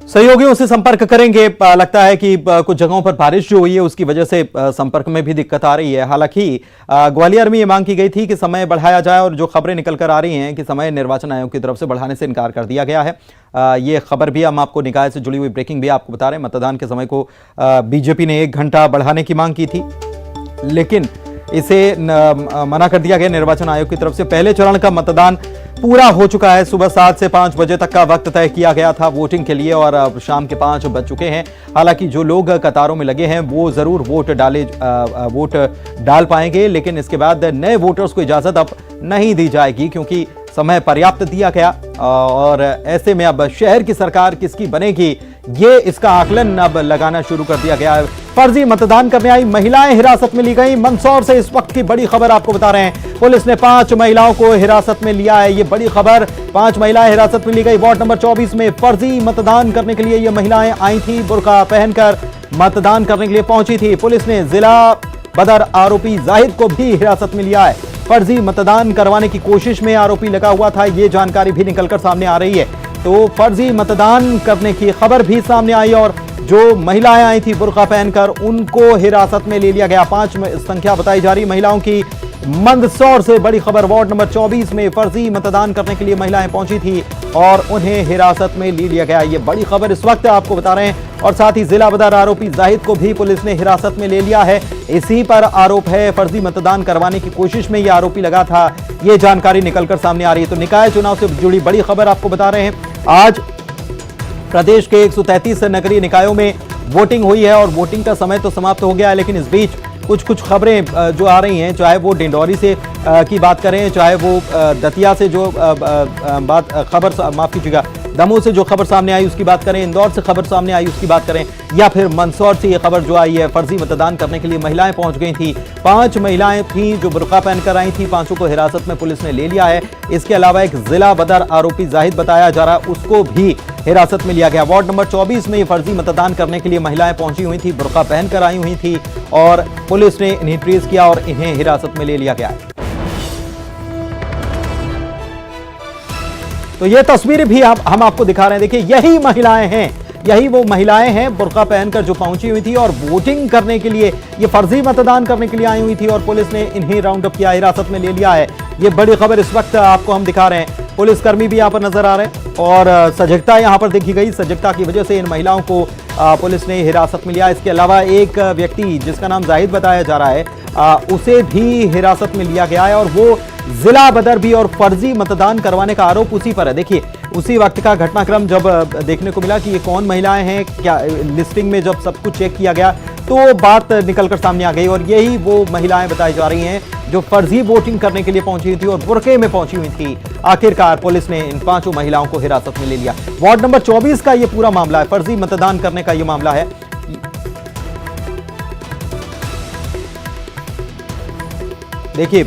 सहयोगियों से संपर्क करेंगे। लगता है कि कुछ जगहों पर बारिश जो हुई है उसकी वजह से संपर्क में भी दिक्कत आ रही है। हालांकि ग्वालियर में ये मांग की गई थी कि समय बढ़ाया जाए और जो खबरें निकल कर आ रही हैं कि समय निर्वाचन आयोग की तरफ से बढ़ाने से इनकार कर दिया गया है। ये खबर भी हम आपको निकाय से जुड़ी हुई ब्रेकिंग भी आपको बता रहे हैं। मतदान के समय को बीजेपी ने 1 घंटा बढ़ाने की मांग की थी, लेकिन इसे मना कर दिया गया निर्वाचन आयोग की तरफ से। पहले चरण का मतदान पूरा हो चुका है। सुबह 7 से 5 बजे तक का वक्त तय किया गया था वोटिंग के लिए और अब शाम के 5 बज चुके हैं। हालांकि जो लोग कतारों में लगे हैं वो जरूर वोट डाल पाएंगे, लेकिन इसके बाद नए वोटर्स को इजाजत अब नहीं दी जाएगी क्योंकि समय पर्याप्त दिया गया। और ऐसे में अब शहर की सरकार किसकी बनेगी, ये इसका आकलन अब लगाना शुरू कर दिया गया है। फर्जी मतदान करने आई महिलाएं हिरासत में ली गई। मंदसौर से इस वक्त की बड़ी खबर आपको बता रहे हैं। पुलिस ने 5 महिलाओं को हिरासत में लिया है। ये बड़ी खबर, 5 महिलाएं हिरासत में ली गई। वार्ड नंबर 24 में फर्जी मतदान करने के लिए ये महिलाएं आई थी। बुर्का पहनकर मतदान करने के लिए पहुंची थी। पुलिस ने जिला बदर आरोपी जाहिद को भी हिरासत में लिया है। फर्जी मतदान करवाने की कोशिश में आरोपी लगा हुआ था, ये जानकारी भी निकलकर सामने आ रही है। तो फर्जी मतदान करने की खबर भी सामने आई और जो महिलाएं आई थी बुर्का पहनकर उनको हिरासत में ले लिया गया। 5 संख्या बताई जा रही महिलाओं की। मंदसौर से बड़ी खबर, वार्ड नंबर 24 में फर्जी मतदान करने के लिए महिलाएं पहुंची थी और उन्हें हिरासत में ले लिया गया। ये बड़ी खबर इस वक्त आपको बता रहे हैं। और साथ ही जिला बदर आरोपी जाहिद को भी पुलिस ने हिरासत में ले लिया है। इसी पर आरोप है, फर्जी मतदान करवाने की कोशिश में यह आरोपी लगा था। ये जानकारी निकलकर सामने आ रही है। तो निकाय चुनाव से जुड़ी बड़ी खबर आपको बता रहे हैं। आज प्रदेश के 133 नगरीय निकायों में वोटिंग हुई है और वोटिंग का समय तो समाप्त हो गया है, लेकिन इस बीच कुछ खबरें जो आ रही हैं, चाहे वो डिंडौरी से की बात करें, चाहे वो दतिया से जो माफ कीजिएगा, दमोह से जो खबर सामने आई उसकी बात करें, इंदौर से खबर सामने आई उसकी बात करें, या फिर मंदसौर से ये खबर जो आई है फर्जी मतदान करने के लिए महिलाएं पहुंच गई थी। 5 महिलाएं थी जो बुर्का पहनकर आई थी। 5 को हिरासत में पुलिस ने ले लिया है। इसके अलावा एक जिला बदर आरोपी जाहिद बताया जा रहा है, उसको भी हिरासत में लिया गया। वार्ड नंबर 24 में फर्जी मतदान करने के लिए महिलाएं पहुंची हुई थी, बुर्का पहनकर आई हुई थी और पुलिस ने इन्हें ट्रेस किया और इन्हें हिरासत में ले लिया गया है। तो ये तस्वीरें भी हम आपको दिखा रहे हैं। देखिए, यही महिलाएं हैं, यही वो महिलाएं हैं बुर्का पहनकर जो पहुंची हुई थी और वोटिंग करने के लिए, ये फर्जी मतदान करने के लिए आई हुई थी और पुलिस ने इन्हें राउंड अप किया, हिरासत में ले लिया है। ये बड़ी खबर इस वक्त आपको हम दिखा रहे हैं। पुलिसकर्मी भी यहाँ पर नजर आ रहे हैं और सजगता यहाँ पर देखी गई। सजगता की वजह से इन महिलाओं को पुलिस ने हिरासत में लिया। इसके अलावा एक व्यक्ति जिसका नाम जाहिद बताया जा रहा है, उसे भी हिरासत में लिया गया है और वो जिला बदर भी और फर्जी मतदान करवाने का आरोप उसी पर है। देखिए, उसी वक्त का घटनाक्रम जब देखने को मिला कि ये कौन महिलाएं हैं, क्या लिस्टिंग में जब सब कुछ चेक किया गया तो बात निकलकर सामने आ गई और यही वो महिलाएं बताई जा रही हैं जो फर्जी वोटिंग करने के लिए पहुंची थी और बुर्के में पहुंची हुई थी। आखिरकार पुलिस ने इन 5 महिलाओं को हिरासत में ले लिया। वार्ड नंबर 24 का ये पूरा मामला है, फर्जी मतदान करने का ये मामला है। देखिए,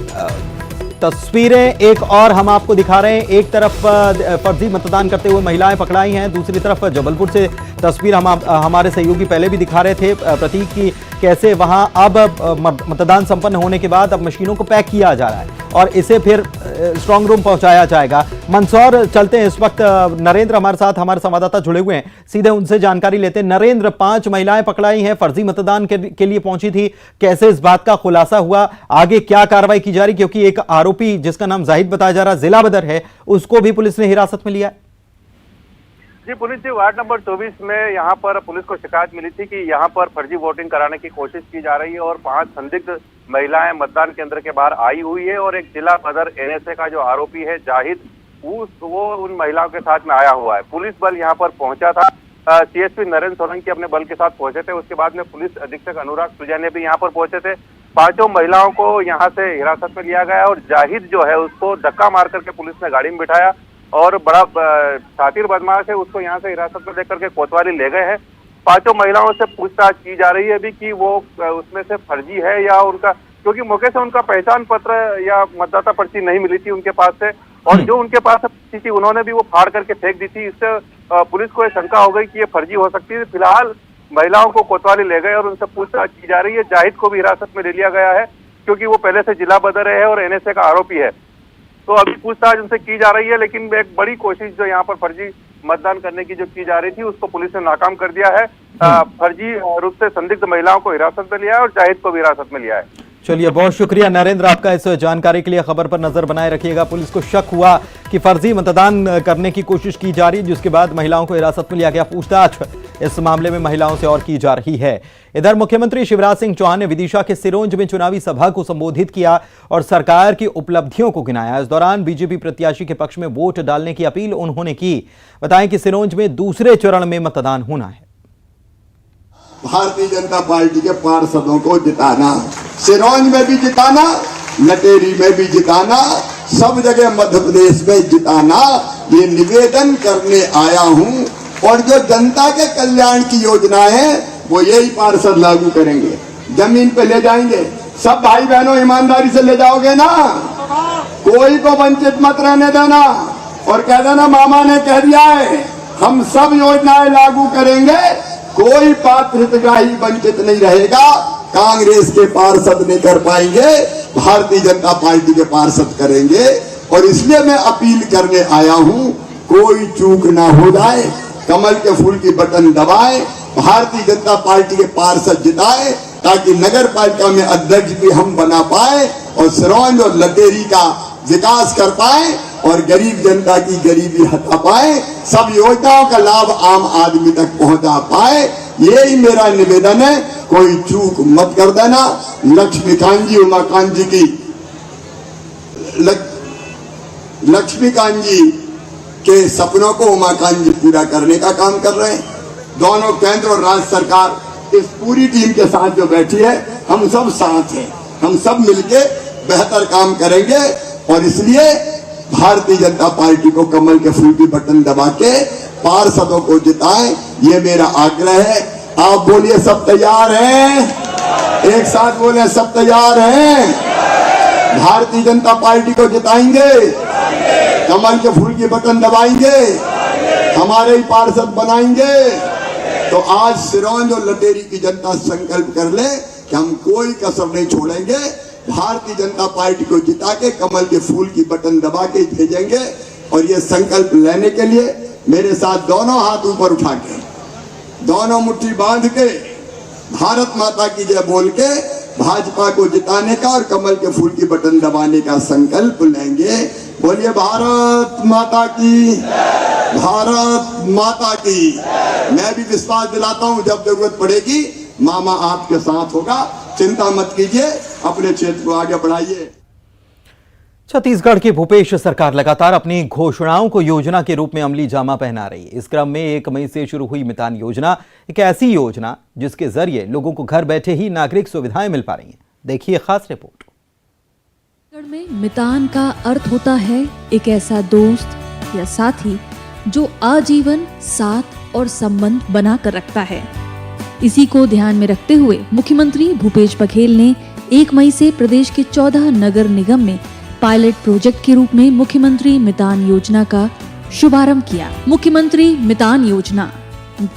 तस्वीरें एक और हम आपको दिखा रहे हैं। एक तरफ फर्जी मतदान करते हुए महिलाएं पकड़ाई हैं, दूसरी तरफ जबलपुर से तस्वीर हमारे सहयोगी पहले भी दिखा रहे थे प्रतीक की, कैसे वहां अब मतदान संपन्न होने के बाद अब मशीनों को पैक किया जा रहा है और इसे फिर स्ट्रांग रूम पहुंचाया जाएगा। मंदसौर चलते हैं, इस वक्त नरेंद्र हमारे साथ, हमारे संवाददाता जुड़े हुए हैं, सीधे उनसे जानकारी लेते हैं। नरेंद्र, 5 महिलाएं पकड़ाई हैं, फर्जी मतदान के लिए पहुंची थी, कैसे इस बात का खुलासा हुआ, आगे क्या कार्रवाई की जा रही, क्योंकि एक आरोपी जिसका नाम जाहिद बताया जा रहा है, जिला बदर है, उसको भी पुलिस ने हिरासत में लिया है? जी, पुलिस जी वार्ड नंबर 24 में यहाँ पर पुलिस को शिकायत मिली थी कि यहाँ पर फर्जी वोटिंग कराने की कोशिश की जा रही है और 5 संदिग्ध महिलाएं मतदान केंद्र के बाहर आई हुई है और एक जिला बदर एनएसए का जो आरोपी है जाहिद, वो उन महिलाओं के साथ में आया हुआ है। पुलिस बल यहाँ पर पहुंचा था, सीएसपी नरेंद्र सोलंकी अपने बल के साथ पहुंचे थे। उसके बाद में पुलिस अधीक्षक अनुराग सुजैने भी यहाँ पर पहुंचे थे। 5 महिलाओं को यहाँ से हिरासत में लिया गया और जाहिद जो है उसको धक्का मार करके पुलिस ने गाड़ी में बिठाया और बड़ा शातिर बदमाश है, उसको यहाँ से हिरासत में लेकर के कोतवाली ले गए हैं। 5 महिलाओं से पूछताछ की जा रही है अभी कि वो उसमें से फर्जी है या उनका, क्योंकि मौके से उनका पहचान पत्र या मतदाता पर्ची नहीं मिली थी उनके पास से और जो उनके पास पर्ची थी उन्होंने भी वो फाड़ करके फेंक दी थी। इससे पुलिस को शंका हो गई कि ये फर्जी हो सकती है। फिलहाल महिलाओं को कोतवाली ले गए और उनसे पूछताछ की जा रही है। जाहिद को भी हिरासत में ले लिया गया है क्योंकि वो पहले से जिला बदर है और एनएसए का आरोपी है। तो अभी पूछताछ उनसे की जा रही है, लेकिन एक बड़ी कोशिश जो यहाँ पर फर्जी मतदान करने की जो की जा रही थी उसको पुलिस ने नाकाम कर दिया है। फर्जी रूप से संदिग्ध महिलाओं को हिरासत में लिया है और जाहिद को भी हिरासत में लिया है। चलिए, बहुत शुक्रिया नरेंद्र आपका इस जानकारी के लिए। खबर पर नजर बनाए रखिएगा। पुलिस को शक हुआ कि फर्जी मतदान करने की कोशिश की जा रही, जिसके बाद महिलाओं को हिरासत में लिया गया। पूछताछ इस मामले में महिलाओं से और की जा रही है। इधर मुख्यमंत्री शिवराज सिंह चौहान ने विदिशा के सिरोंज में चुनावी सभा को संबोधित किया और सरकार की उपलब्धियों को गिनाया। इस दौरान बीजेपी प्रत्याशी के पक्ष में वोट डालने की अपील उन्होंने की। बताएं कि सिरोंज में दूसरे चरण में मतदान होना है। भारतीय जनता पार्टी के पार्षदों को जिताना, सिरोंज में भी जिताना, लटेरी में भी जिताना, सब जगह मध्य प्रदेश में जिताना, ये निवेदन करने आया हूं। और जो जनता के कल्याण की योजनाएं हैं वो यही पार्षद लागू करेंगे, जमीन पे ले जाएंगे। सब भाई बहनों ईमानदारी से ले जाओगे ना, कोई को वंचित मत रहने देना और कह देना मामा ने कह दिया है हम सब योजनाएं लागू करेंगे, कोई पात्र हितग्राही वंचित नहीं रहेगा। कांग्रेस के पार्षद नहीं कर पाएंगे, भारतीय जनता पार्टी के पार्षद करेंगे। और इसलिए मैं अपील करने आया हूं, कोई चूक ना हो जाए, कमल के फूल की बटन दबाएं, भारतीय जनता पार्टी के पार्षद जिताएं, ताकि नगर पालिका में अध्यक्ष भी हम बना पाए और सिरोंज और लटेरी का विकास कर पाए और गरीब जनता की गरीबी हटा पाए, सब योजनाओं का लाभ आम आदमी तक पहुंचा पाए। यही मेरा निवेदन है, कोई चूक मत कर देना। लक्ष्मीकांत जी उमाकांत जी की लक्ष्मीकांत जी के सपनों को उमाकांत जी पूरा करने का काम कर रहे हैं। दोनों केंद्र और राज्य सरकार इस पूरी टीम के साथ जो बैठी है, हम सब साथ हैं, हम सब मिलके बेहतर काम करेंगे। और इसलिए भारतीय जनता पार्टी को कमल के फूल की बटन दबा के पार्षदों को जिताएं, ये मेरा आग्रह है। आप बोलिए सब तैयार हैं? एक साथ बोले सब तैयार हैं? भारतीय जनता पार्टी को जिताएंगे, कमल के फूल की बटन दबाएंगे, हमारे ही पार्षद बनाएंगे। तो आज सिरोंज और लटेरी की जनता संकल्प कर ले कि हम कोई कसर नहीं छोड़ेंगे, भारतीय जनता पार्टी को जिता के कमल के फूल की बटन दबा के भेजेंगे। और ये संकल्प लेने के लिए मेरे साथ दोनों हाथ ऊपर उठा के, दोनों मुट्ठी बांध के, भारत माता की जय बोल के भाजपा को जिताने का और कमल के फूल की बटन दबाने का संकल्प लेंगे। बोलिए भारत माता की, भारत माता की। मैं भी विश्वास दिलाता हूं, जब जरूरत पड़ेगी मामा आपके साथ होगा, चिंता मत कीजिए, अपने क्षेत्र को आगे बढ़ाइए। छत्तीसगढ़ की भूपेश सरकार लगातार अपनी घोषणाओं को योजना के रूप में अमली जामा पहना रही है। इस क्रम में 1 मई से शुरू हुई मितान योजना एक ऐसी योजना जिसके जरिए लोगों को घर बैठे ही नागरिक सुविधाएं मिल पा रही हैं। देखिए खास रिपोर्ट। छत्तीसगढ़ में मितान का अर्थ होता है एक ऐसा दोस्त या साथी जो आजीवन साथ और संबंध बना कर रखता है। इसी को ध्यान में रखते हुए मुख्यमंत्री भूपेश बघेल ने 1 मई से प्रदेश के 14 नगर निगम में पायलट प्रोजेक्ट के रूप में मुख्यमंत्री मितान योजना का शुभारंभ किया। मुख्यमंत्री मितान योजना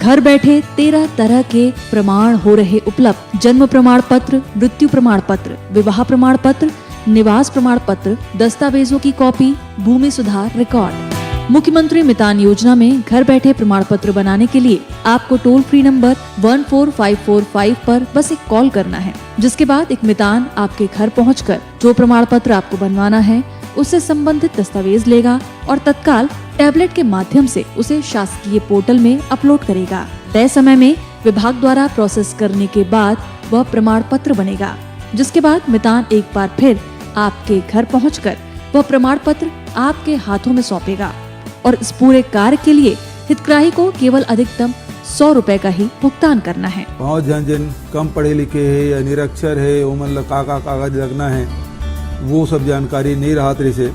घर बैठे 13 तरह के प्रमाण हो रहे उपलब्ध। जन्म प्रमाण पत्र, मृत्यु प्रमाण पत्र, विवाह प्रमाण पत्र, निवास प्रमाण पत्र, दस्तावेजों की कॉपी, भूमि सुधार रिकॉर्ड। मुख्यमंत्री मितान योजना में घर बैठे प्रमाण पत्र बनाने के लिए आपको टोल फ्री नंबर 14545 पर बस एक कॉल करना है, जिसके बाद एक मितान आपके घर पहुंचकर जो प्रमाण पत्र आपको बनवाना है उससे संबंधित दस्तावेज लेगा और तत्काल टैबलेट के माध्यम से उसे शासकीय पोर्टल में अपलोड करेगा। तय समय में विभाग द्वारा प्रोसेस करने के बाद वह प्रमाण पत्र बनेगा, जिसके बाद मितान एक बार फिर आपके घर पहुंचकर वह प्रमाण पत्र आपके हाथों में सौंपेगा और इस पूरे कार्य के लिए हितग्राही को केवल अधिकतम 100 रुपए का ही भुगतान करना है। बहुत जन कम पढ़े लिखे है या निरक्षर है, वो मतलब काका कागज लगना है, वो सब जानकारी नहीं रहा तरी से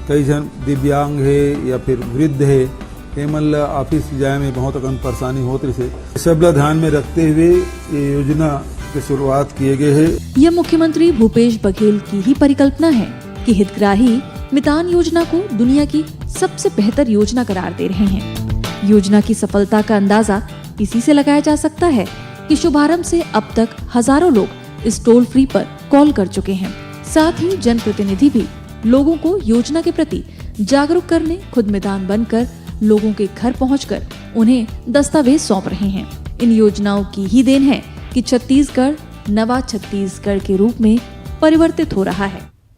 कई जन दिव्यांग है या फिर वृद्ध है, ये मतलब ऑफिस जाए में बहुत अकन परेशानी होती से सब ध्यान में रखते हुए ये योजना की शुरुआत किए गए है। यह मुख्यमंत्री भूपेश बघेल की ही परिकल्पना है कि हितग्राही मितान योजना को दुनिया की सबसे बेहतर योजना करार दे रहे हैं। योजना की सफलता का अंदाजा इसी से लगाया जा सकता है कि शुभारंभ से अब तक हजारों लोग इस टोल फ्री पर कॉल कर चुके हैं। साथ ही जनप्रतिनिधि भी लोगों को योजना के प्रति जागरूक करने खुद मितान बनकर लोगों के घर पहुंचकर उन्हें दस्तावेज सौंप रहे हैं। इन योजनाओं की ही देन है कि छत्तीसगढ़ नवा छत्तीसगढ़ के रूप में परिवर्तित हो रहा है।